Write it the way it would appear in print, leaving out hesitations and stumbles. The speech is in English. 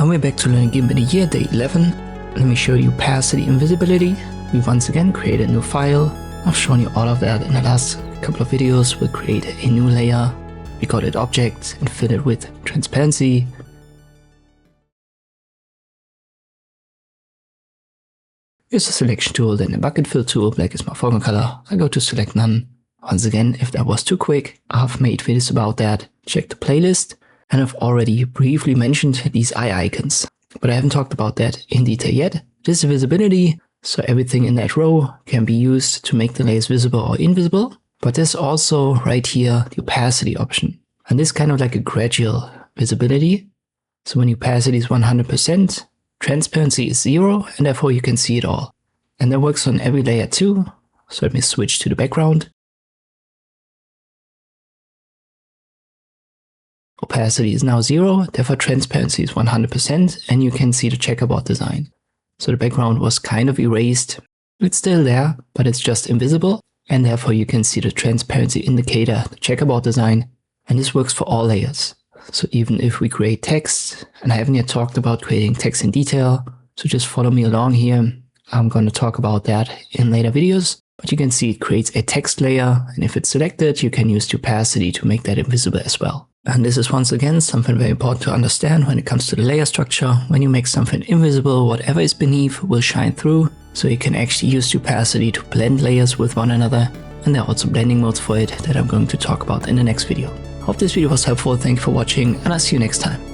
And we're back to learning Gimp in the year, day 11. Let me show you opacity and visibility. We once again created a new file. I've shown you all of that in the last couple of videos. We'll create a new layer, recorded objects, and fill it with transparency. Use the selection tool, then the bucket fill tool. Black is my foreground color. I go to select none. Once again, if that was too quick, I've made videos about that. Check the playlist. And I've already briefly mentioned these eye icons, but I haven't talked about that in detail yet. This is visibility, so everything in that row can be used to make the layers visible or invisible. But there's also right here the opacity option. And this is kind of like a gradual visibility. So when opacity is 100%, transparency is 0, and therefore you can see it all. And that works on every layer too. So let me switch to the background. Opacity is now 0, therefore transparency is 100%, and you can see the checkerboard design. So the background was kind of erased. It's still there, but it's just invisible, and therefore you can see the transparency indicator, the checkerboard design, and this works for all layers. So even if we create text, and I haven't yet talked about creating text in detail, so just follow me along here. I'm going to talk about that in later videos, but you can see it creates a text layer, and if it's selected, you can use the opacity to make that invisible as well. And this is once again something very important to understand when it comes to the layer structure. When you make something invisible, whatever is beneath will shine through, so you can actually use the opacity to blend layers with one another. And there are also blending modes for it that I'm going to talk about in the next video. Hope this video was helpful, thank you for watching, and I'll see you next time.